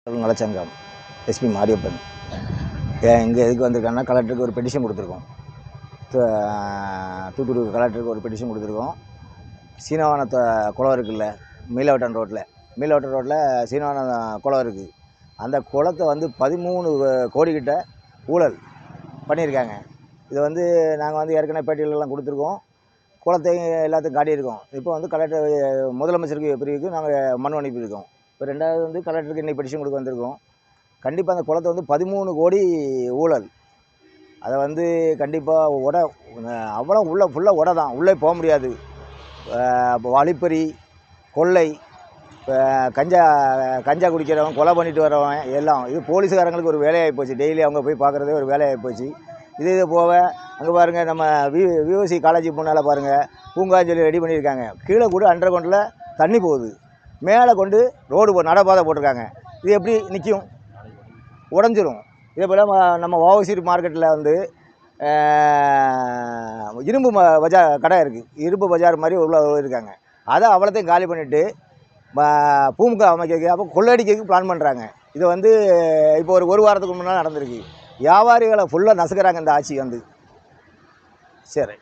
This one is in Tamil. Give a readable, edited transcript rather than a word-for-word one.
நலச்சங்கம் எஸ்பி மாரியப்பன் இங்கே எதுக்கு வந்திருக்காங்கன்னா கலெக்டருக்கு ஒரு பெட்டிஷன் கொடுத்துருக்கோம். தூத்துக்குடி கலெக்டருக்கு ஒரு பெட்டிஷன் கொடுத்துருக்கோம். சீனவானத்தை குளம் இருக்குல்ல, மீளவட்டன் ரோட்டில் சீனவான குளம் இருக்குது. அந்த குளத்தை வந்து 13 கோடி கிட்ட ஊழல் பண்ணியிருக்காங்க. இதை வந்து நாங்கள் வந்து ஏற்கனவே பேட்டிகளெல்லாம் கொடுத்துருக்கோம். குளத்தையும் எல்லாத்தையும் காட்டியிருக்கோம். இப்போ வந்து கலெக்டர் முதலமைச்சருக்கு பிரிவுக்கு நாங்கள் மனு அனுப்பியிருக்கோம். இப்போ ரெண்டாவது வந்து கலெக்டருக்கு இன்றைக்கி பெட்டிஷன் கொடுக்க வந்திருக்கோம். கண்டிப்பாக அந்த குளத்தை வந்து 13 கோடி ஊழல். அதை வந்து கண்டிப்பாக அவ்வளோ ஃபுல்லாக தான், உள்ளே போக முடியாது. வழிப்பறி, கொள்ளை, கஞ்சா குடிக்கிறவன், கொலை பண்ணிட்டு வரவன் எல்லாம் இது போலீஸுக்காரங்களுக்கு ஒரு வேலையாகி போச்சு. டெய்லி அவங்க போய் பார்க்குறதே ஒரு வேலையாகி போச்சு. இது போக அங்கே பாருங்கள், நம்ம விஓசி காலேஜ் முன்னால் பாருங்கள், பூங்காஞ்சலி ரெடி பண்ணியிருக்காங்க. கீழே கூட அண்டர் கிரவுண்டில் தண்ணி போகுது, மேலே கொண்டு ரோடு நடப்பாதை போட்டிருக்காங்க. இது எப்படி நிற்கும்? உடஞ்சிரும். இதே போல் நம்ம ஓவசி மார்க்கெட்டில் வந்து இரும்பு கடை இருக்குது, இரும்பு பஜார் மாதிரி உள்ள இருக்காங்க. அதை அவ்வளோத்தையும் காலி பண்ணிவிட்டு பூமுக அமைக்கிறதுக்கு அப்போ கொள்ளடிக்கிறதுக்கு பிளான் பண்ணுறாங்க. இது வந்து இப்போ ஒரு வாரத்துக்கு முன்னால் நடந்திருக்கு. வியாபாரிகளை ஃபுல்லாக நசுக்கிறாங்க இந்த ஆட்சி வந்து. சரி.